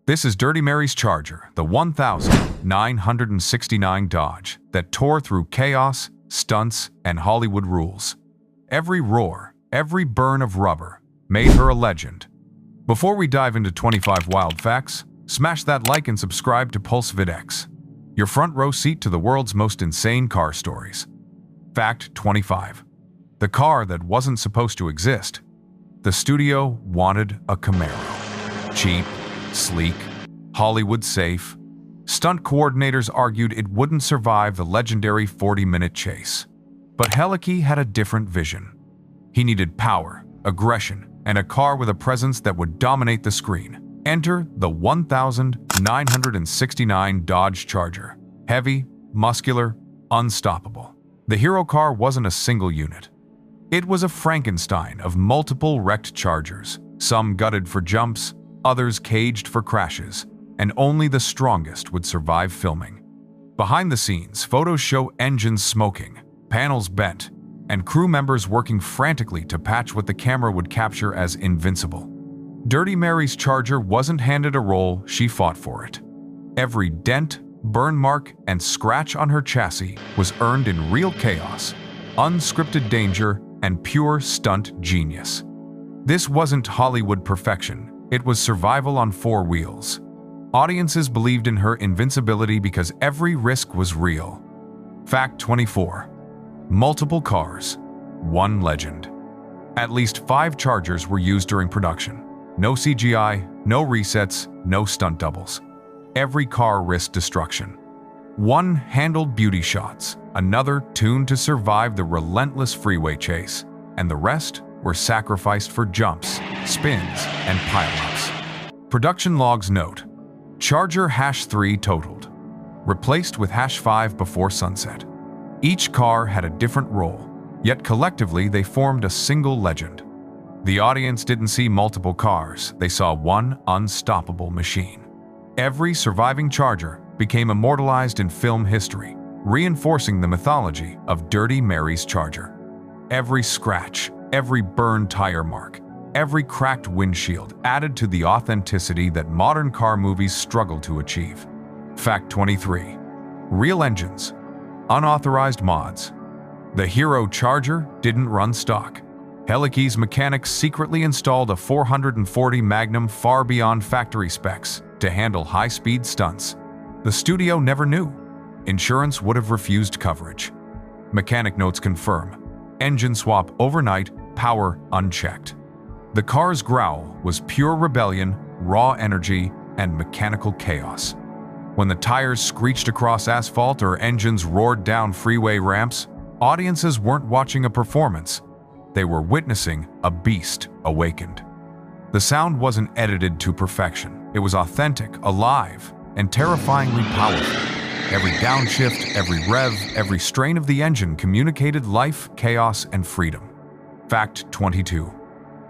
This is Dirty Mary's Charger, the 1969 Dodge that tore through chaos, stunts, and Hollywood rules. Every roar, every burn of rubber made her a legend. Before we dive into 25 wild facts, smash that like and subscribe to PulseVidX, your front row seat to the world's most insane car stories. Fact 25. The car that wasn't supposed to exist. The studio wanted a Camaro. Cheap, sleek, Hollywood safe. Stunt coordinators argued it wouldn't survive the legendary 40-minute chase. But Helicki had a different vision. He needed power, aggression, and a car with a presence that would dominate the screen. Enter the 1969 Dodge Charger. Heavy, muscular, unstoppable. The hero car wasn't a single unit. It was a Frankenstein of multiple wrecked Chargers, some gutted for jumps, others caged for crashes, and only the strongest would survive filming. Behind the scenes, photos show engines smoking, panels bent, and crew members working frantically to patch what the camera would capture as invincible. Dirty Mary's Charger wasn't handed a role, she fought for it. Every dent, burn mark, and scratch on her chassis was earned in real chaos, unscripted danger, and pure stunt genius. This wasn't Hollywood perfection. It was survival on four wheels. Audiences believed in her invincibility because every risk was real. Fact 24. Multiple cars, one legend. At least 5 Chargers were used during production. No CGI, no resets, no stunt doubles. Every car risked destruction. One handled beauty shots, another tuned to survive the relentless freeway chase, and the rest were sacrificed for jumps, spins, and pileups. Production logs note, Charger #3 totaled, replaced with #5 before sunset. Each car had a different role, yet collectively they formed a single legend. The audience didn't see multiple cars, they saw one unstoppable machine. Every surviving Charger became immortalized in film history, reinforcing the mythology of Dirty Mary's Charger. Every scratch, every burned tire mark, every cracked windshield added to the authenticity that modern car movies struggle to achieve. Fact 23. Real engines. Unauthorized mods. The hero Charger didn't run stock. Helicki's mechanics secretly installed a 440 Magnum far beyond factory specs to handle high-speed stunts. The studio never knew. Insurance would have refused coverage. Mechanic notes confirm. Engine swap overnight, power unchecked. The car's growl was pure rebellion, raw energy, and mechanical chaos. When the tires screeched across asphalt or engines roared down freeway ramps, audiences weren't watching a performance. They were witnessing a beast awakened. The sound wasn't edited to perfection. It was authentic, alive, and terrifyingly powerful. Every downshift, every rev, every strain of the engine communicated life, chaos, and freedom. Fact 22.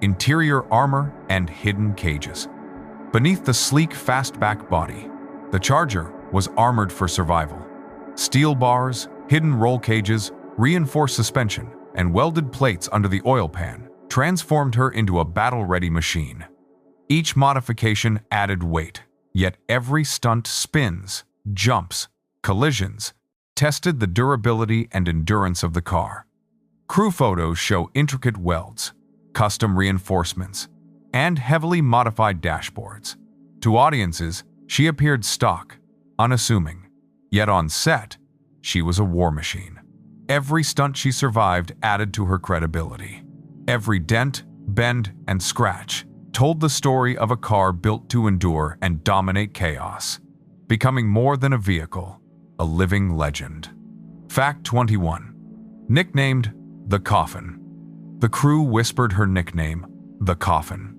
Interior armor and hidden cages. Beneath the sleek fastback body, the Charger was armored for survival. Steel bars, hidden roll cages, reinforced suspension, and welded plates under the oil pan transformed her into a battle-ready machine. Each modification added weight, yet every stunt spins, jumps, collisions, tested the durability and endurance of the car. Crew photos show intricate welds, custom reinforcements, and heavily modified dashboards. To audiences, she appeared stock, unassuming, yet on set, she was a war machine. Every stunt she survived added to her credibility. Every dent, bend, and scratch told the story of a car built to endure and dominate chaos, becoming more than a vehicle, a living legend. Fact 21. Nicknamed The Coffin. The crew whispered her nickname, The Coffin.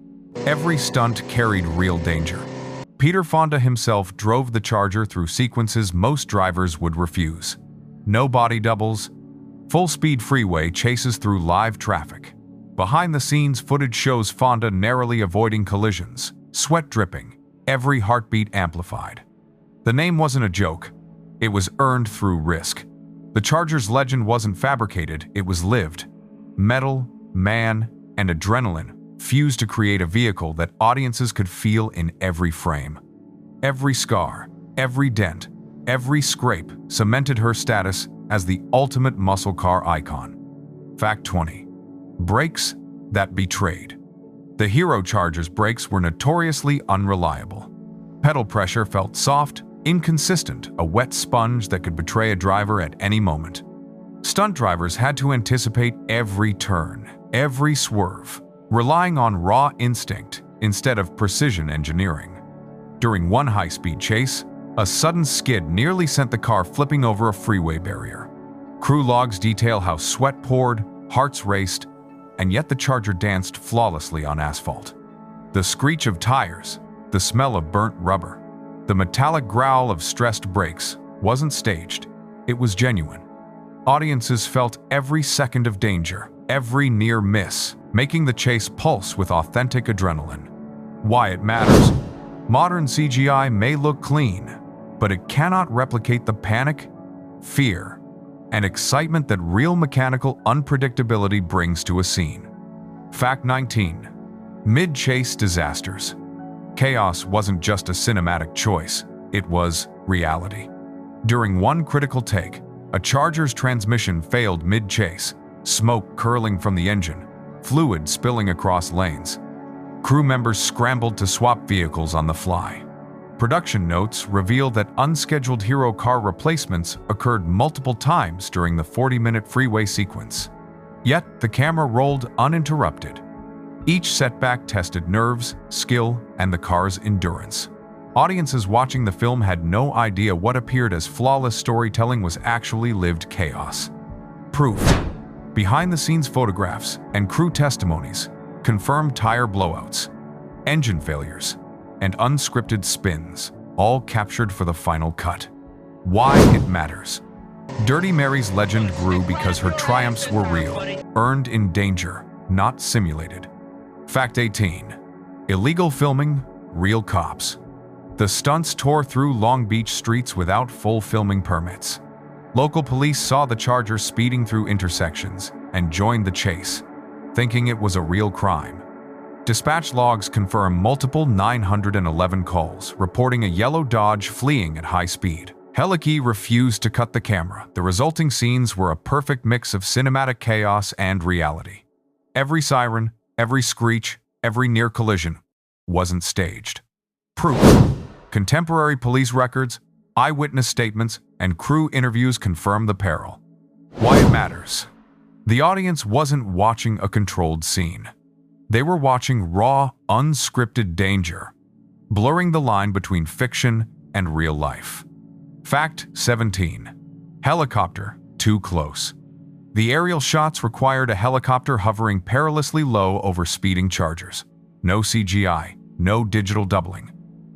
Every stunt carried real danger. Peter Fonda himself drove the Charger through sequences most drivers would refuse. No body doubles, full-speed freeway chases through live traffic. Behind-the-scenes footage shows Fonda narrowly avoiding collisions, sweat dripping, every heartbeat amplified. The name wasn't a joke. It was earned through risk. The Charger's legend wasn't fabricated, it was lived. Metal, man, and adrenaline fused to create a vehicle that audiences could feel in every frame. Every scar, every dent, every scrape cemented her status as the ultimate muscle car icon. Fact 20. Brakes that betrayed. The Hero Charger's brakes were notoriously unreliable. Pedal pressure felt soft, inconsistent, a wet sponge that could betray a driver at any moment. Stunt drivers had to anticipate every turn, every swerve, relying on raw instinct instead of precision engineering. During one high-speed chase, a sudden skid nearly sent the car flipping over a freeway barrier. Crew logs detail how sweat poured, hearts raced, and yet the Charger danced flawlessly on asphalt. The screech of tires, the smell of burnt rubber, the metallic growl of stressed brakes wasn't staged, it was genuine. Audiences felt every second of danger, every near miss, making the chase pulse with authentic adrenaline. Why it matters. Modern CGI may look clean, but it cannot replicate the panic, fear, and excitement that real mechanical unpredictability brings to a scene. Fact 19. Mid-chase disasters. Chaos wasn't just a cinematic choice, it was reality. During one critical take, a Charger's transmission failed mid-chase, smoke curling from the engine, fluid spilling across lanes. Crew members scrambled to swap vehicles on the fly. Production notes reveal that unscheduled Hero car replacements occurred multiple times during the 40-minute freeway sequence. Yet, the camera rolled uninterrupted. Each setback tested nerves, skill, and the car's endurance. Audiences watching the film had no idea what appeared as flawless storytelling was actually lived chaos. Proof. Behind-the-scenes photographs and crew testimonies confirmed tire blowouts, engine failures, and unscripted spins, all captured for the final cut. Why it matters. Dirty Mary's legend grew because her triumphs were real, earned in danger, not simulated. Fact 18. Illegal filming, real cops. The stunts tore through Long Beach streets without full filming permits. Local police saw the Charger speeding through intersections and joined the chase, thinking it was a real crime. Dispatch logs confirm multiple 911 calls, reporting a yellow Dodge fleeing at high speed. Helike refused to cut the camera. The resulting scenes were a perfect mix of cinematic chaos and reality. Every siren, every screech, every near collision wasn't staged. Proof. Contemporary police records, eyewitness statements, and crew interviews confirm the peril. Why it matters. The audience wasn't watching a controlled scene. They were watching raw, unscripted danger, blurring the line between fiction and real life. Fact 17. Helicopter too close. The aerial shots required a helicopter hovering perilously low over speeding Chargers. No CGI, no digital doubling.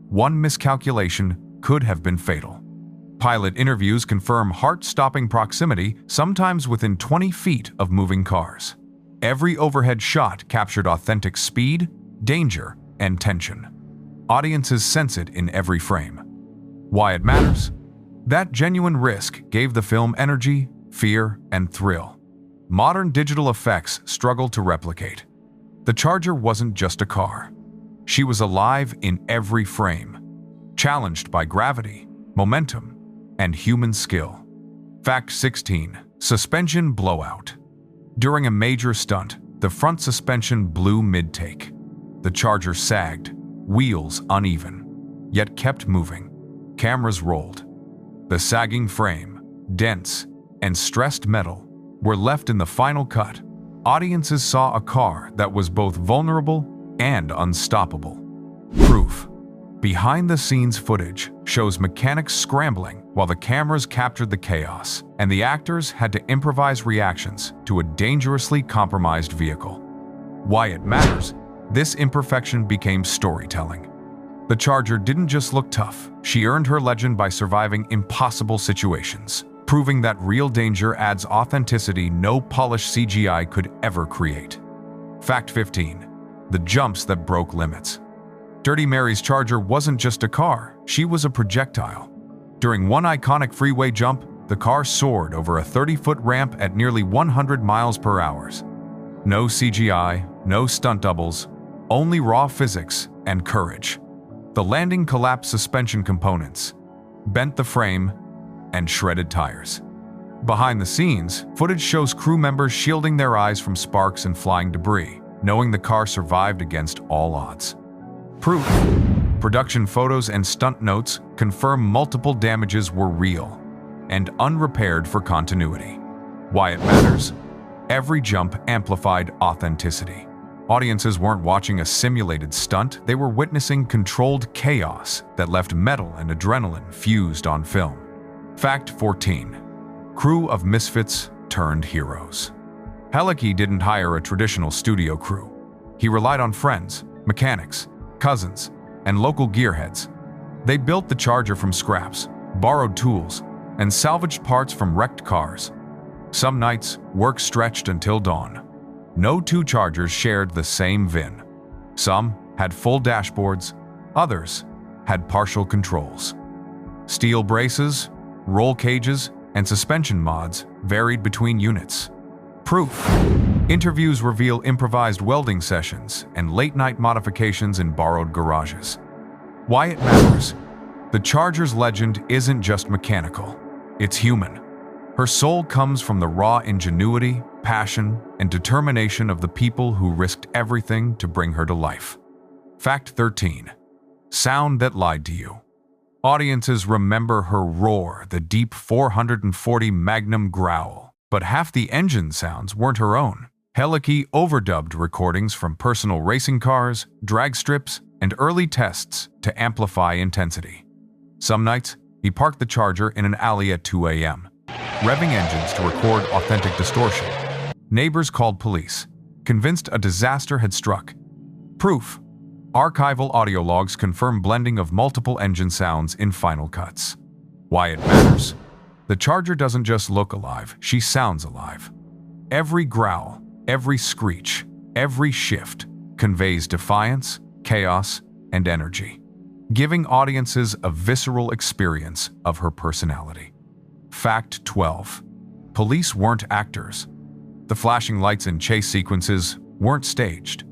One miscalculation could have been fatal. Pilot interviews confirm heart-stopping proximity, sometimes within 20 feet of moving cars. Every overhead shot captured authentic speed, danger, and tension. Audiences sense it in every frame. Why it matters? That genuine risk gave the film energy, fear, and thrill. Modern digital effects struggle to replicate. The Charger wasn't just a car. She was alive in every frame, challenged by gravity, momentum, and human skill. Fact 16. Suspension blowout. During a major stunt, the front suspension blew mid-take. The Charger sagged, wheels uneven, yet kept moving. Cameras rolled. The sagging frame, dense, and stressed metal were left in the final cut. Audiences saw a car that was both vulnerable and unstoppable. Proof. Behind-the-scenes footage shows mechanics scrambling while the cameras captured the chaos, and the actors had to improvise reactions to a dangerously compromised vehicle. Why it matters? This imperfection became storytelling. The Charger didn't just look tough, she earned her legend by surviving impossible situations, proving that real danger adds authenticity no polished CGI could ever create. Fact 15. The jumps that broke limits. Dirty Mary's Charger wasn't just a car, she was a projectile. During one iconic freeway jump, the car soared over a 30-foot ramp at nearly 100 miles per hour. No CGI, no stunt doubles, only raw physics and courage. The landing collapsed suspension components, bent the frame, and shredded tires. Behind the scenes, footage shows crew members shielding their eyes from sparks and flying debris, knowing the car survived against all odds. Proof: production photos and stunt notes confirm multiple damages were real and unrepaired for continuity. Why it matters? Every jump amplified authenticity. Audiences weren't watching a simulated stunt, they were witnessing controlled chaos that left metal and adrenaline fused on film. Fact 14. Crew of misfits turned heroes. Helicki didn't hire a traditional studio crew. He relied on friends, mechanics, cousins, and local gearheads. They built the Charger from scraps, borrowed tools, and salvaged parts from wrecked cars. Some nights, work stretched until dawn. No two Chargers shared the same VIN. Some had full dashboards, others had partial controls. Steel braces, roll cages, and suspension mods varied between units. Proof: interviews reveal improvised welding sessions and late-night modifications in borrowed garages. Why it matters? The Charger's legend isn't just mechanical, it's human. Her soul comes from the raw ingenuity, passion, and determination of the people who risked everything to bring her to life. Fact 13. Sound that lied to you. Audiences remember her roar, the deep 440 Magnum growl, but half the engine sounds weren't her own. Helicki overdubbed recordings from personal racing cars, drag strips, and early tests to amplify intensity. Some nights, he parked the Charger in an alley at 2 a.m., revving engines to record authentic distortion. Neighbors called police, convinced a disaster had struck. Proof: archival audio logs confirm blending of multiple engine sounds in final cuts. Why it matters? The Charger doesn't just look alive, she sounds alive. Every growl, every screech, every shift conveys defiance, chaos, and energy, giving audiences a visceral experience of her personality. Fact 12. Police weren't actors. The flashing lights and chase sequences weren't staged.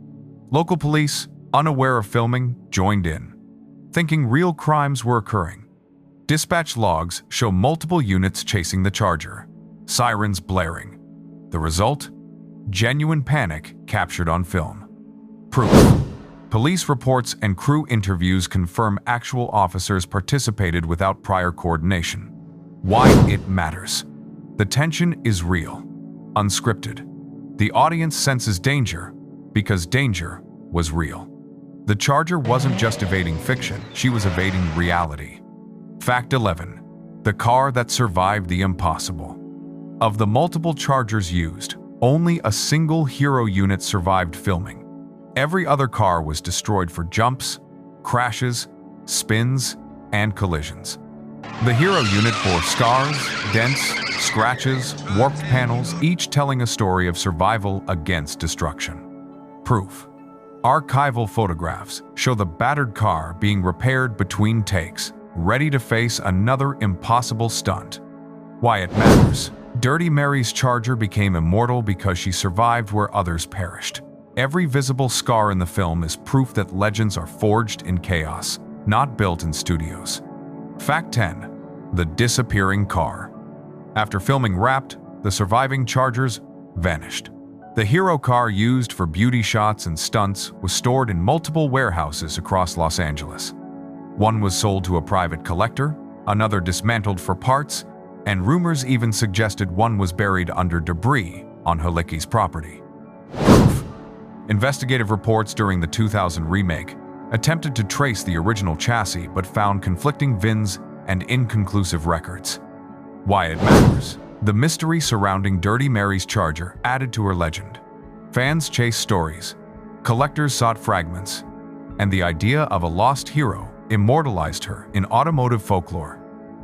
Local police, unaware of filming, joined in, thinking real crimes were occurring. Dispatch logs show multiple units chasing the Charger, sirens blaring. The result? Genuine panic captured on film. Proof: police reports and crew interviews confirm actual officers participated without prior coordination. Why it matters? The tension is real, unscripted. The audience senses danger because danger was real. The Charger wasn't just evading fiction, she was evading reality. Fact 11. The car that survived the impossible. Of the multiple Chargers used, only a single hero unit survived filming. Every other car was destroyed for jumps, crashes, spins, and collisions. The hero unit bore scars, dents, scratches, warped panels, each telling a story of survival against destruction. Proof: archival photographs show the battered car being repaired between takes, ready to face another impossible stunt. Why it matters? Dirty Mary's Charger became immortal because she survived where others perished. Every visible scar in the film is proof that legends are forged in chaos, not built in studios. Fact 10. The disappearing car. After filming wrapped, the surviving Chargers vanished. The hero car used for beauty shots and stunts was stored in multiple warehouses across Los Angeles. One was sold to a private collector, another dismantled for parts, and rumors even suggested one was buried under debris on Helicki's property. Proof: investigative reports during the 2000 remake attempted to trace the original chassis but found conflicting VINs and inconclusive records. Why it matters? The mystery surrounding Dirty Mary's Charger added to her legend. Fans chased stories, collectors sought fragments, and the idea of a lost hero immortalized her in automotive folklore.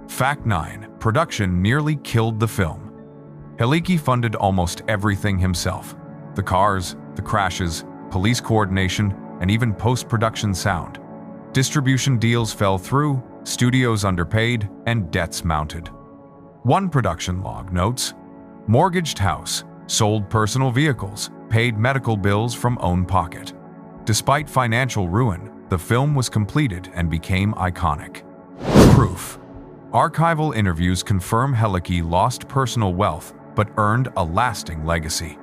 Fact 9. Production nearly killed the film. Helicki funded almost everything himself. The cars, the crashes, police coordination, and even post-production sound. Distribution deals fell through, studios underpaid, and debts mounted. One production log notes, mortgaged house, sold personal vehicles, paid medical bills from own pocket. Despite financial ruin, the film was completed and became iconic. Proof. Archival interviews confirm Helicki lost personal wealth but earned a lasting legacy.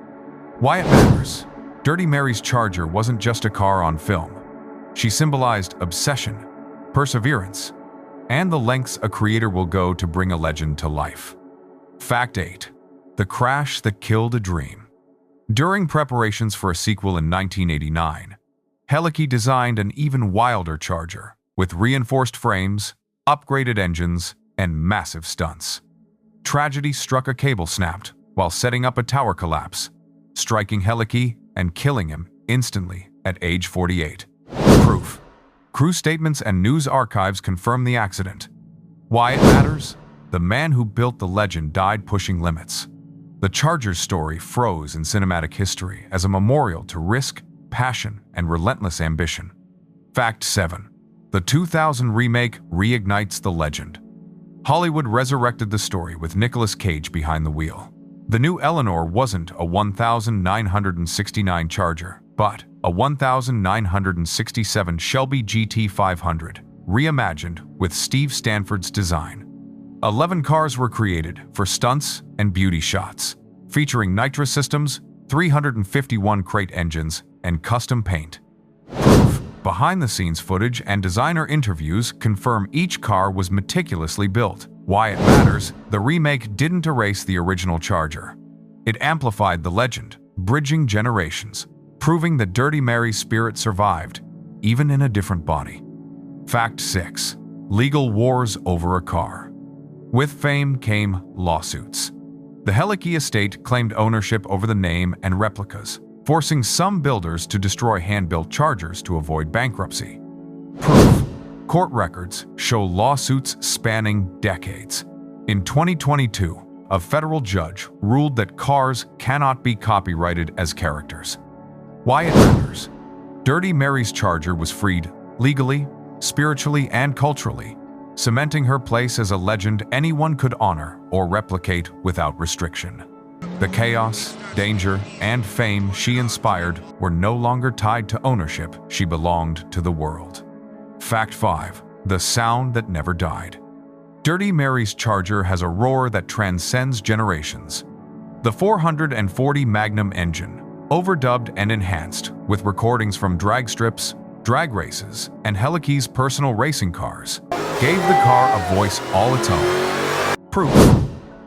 Why it matters. Dirty Mary's Charger wasn't just a car on film. She symbolized obsession, perseverance, and the lengths a creator will go to bring a legend to life. Fact 8. The crash that killed a dream. During preparations for a sequel in 1989, Helicki designed an even wilder Charger, with reinforced frames, upgraded engines, and massive stunts. Tragedy struck. A cable snapped while setting up a tower collapse, striking Helicki and killing him instantly at age 48. Proof. Crew statements and news archives confirm the accident. Why it matters? The man who built the legend died pushing limits. The Charger's story froze in cinematic history as a memorial to risk, passion, and relentless ambition. Fact 7. The 2000 remake reignites the legend. Hollywood resurrected the story with Nicolas Cage behind the wheel. The new Eleanor wasn't a 1969 Charger, but a 1967 Shelby GT500, reimagined with Steve Stanford's design. 11 cars were created for stunts and beauty shots, featuring nitrous systems, 351 crate engines, and custom paint. Proof. Behind-the-scenes footage and designer interviews confirm each car was meticulously built. Why it matters, the remake didn't erase the original Charger. It amplified the legend, bridging generations, proving that Dirty Mary's spirit survived, even in a different body. Fact 6. Legal wars over a car. With fame came lawsuits. The Helicki estate claimed ownership over the name and replicas, forcing some builders to destroy hand-built Chargers to avoid bankruptcy. Proof. Court records show lawsuits spanning decades. In 2022, a federal judge ruled that cars cannot be copyrighted as characters. Why it matters. Dirty Mary's Charger was freed legally, spiritually, and culturally, cementing her place as a legend anyone could honor or replicate without restriction. The chaos, danger, and fame she inspired were no longer tied to ownership. She belonged to the world. Fact 5. The sound that never died. Dirty Mary's Charger has a roar that transcends generations. The 440 Magnum engine, overdubbed and enhanced with recordings from drag strips, drag races, and Helicki's personal racing cars, gave the car a voice all its own. Proof.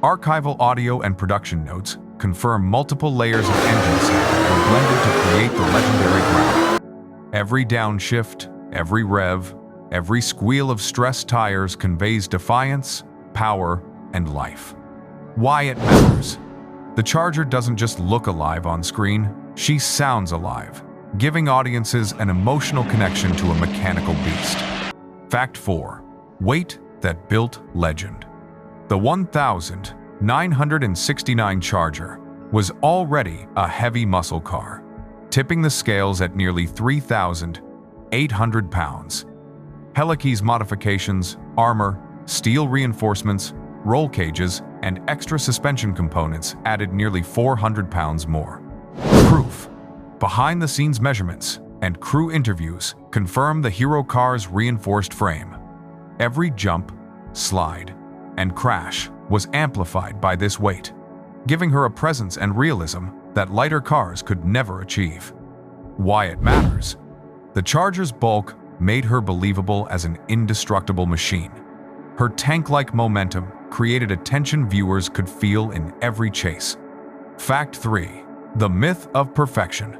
Archival audio and production notes confirm multiple layers of engine sound were blended to create the legendary growl. Every downshift, every rev, every squeal of stressed tires conveys defiance, power, and life. Why it matters. The Charger doesn't just look alive on screen, she sounds alive, giving audiences an emotional connection to a mechanical beast. Fact 4. Weight that built legend. The 1969 Charger was already a heavy muscle car, tipping the scales at nearly 3,800 pounds. Helicki's modifications, armor, steel reinforcements, roll cages, and extra suspension components added nearly 400 pounds more. Proof. Behind-the-scenes measurements and crew interviews confirm the hero car's reinforced frame. Every jump, slide, and crash was amplified by this weight, giving her a presence and realism that lighter cars could never achieve. Why it matters. The Charger's bulk made her believable as an indestructible machine. Her tank-like momentum created a tension viewers could feel in every chase. Fact 3. The myth of perfection.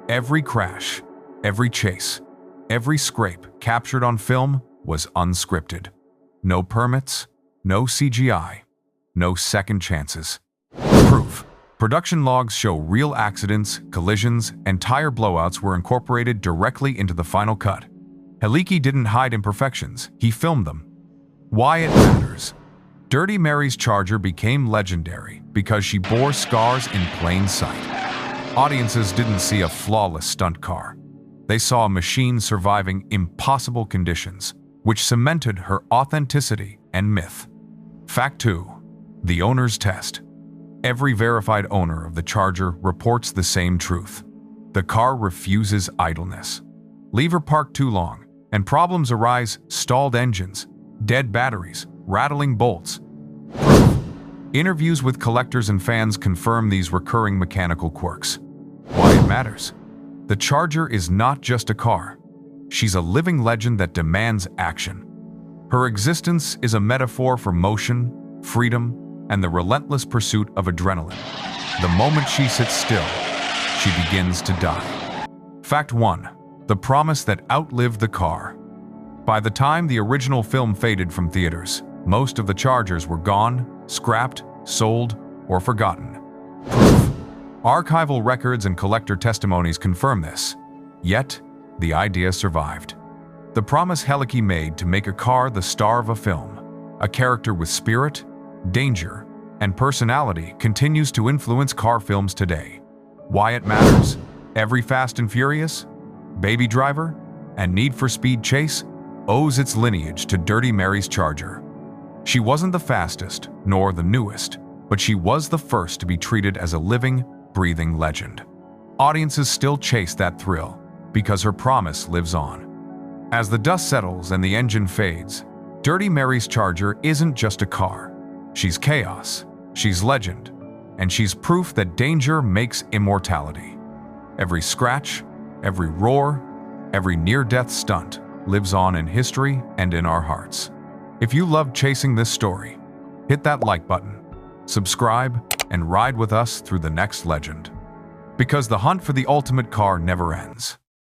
Every crash, every chase, every scrape captured on film was unscripted. No permits, no CGI, no second chances. Proof. Production logs show real accidents, collisions, and tire blowouts were incorporated directly into the final cut. Helicki didn't hide imperfections, he filmed them. Why it matters. Dirty Mary's Charger became legendary because she bore scars in plain sight. Audiences didn't see a flawless stunt car. They saw a machine surviving impossible conditions, which cemented her authenticity and myth. Fact 2. The owner's test. Every verified owner of the Charger reports the same truth. The car refuses idleness. Leave her parked too long, and problems arise: stalled engines, dead batteries, rattling bolts. Proof. Interviews with collectors and fans confirm these recurring mechanical quirks. Why it matters. The Charger is not just a car. She's a living legend that demands action. Her existence is a metaphor for motion, freedom, and the relentless pursuit of adrenaline. The moment she sits still, she begins to die. Fact 1. The promise that outlived the car. By the time the original film faded from theaters, most of the Chargers were gone, scrapped, sold, or forgotten. Proof. Archival records and collector testimonies confirm this. Yet, the idea survived. The promise Helicki made to make a car the star of a film, a character with spirit, danger, and personality, continues to influence car films today. Why it matters? Every Fast and Furious, Baby Driver, and Need for Speed chase owes its lineage to Dirty Mary's Charger. She wasn't the fastest, nor the newest, but she was the first to be treated as a living, breathing legend. Audiences still chase that thrill because her promise lives on. As the dust settles and the engine fades, Dirty Mary's Charger isn't just a car. She's chaos, she's legend, and she's proof that danger makes immortality. Every scratch, every roar, every near-death stunt lives on in history and in our hearts. If you loved chasing this story, hit that like button, subscribe, and ride with us through the next legend. Because the hunt for the ultimate car never ends.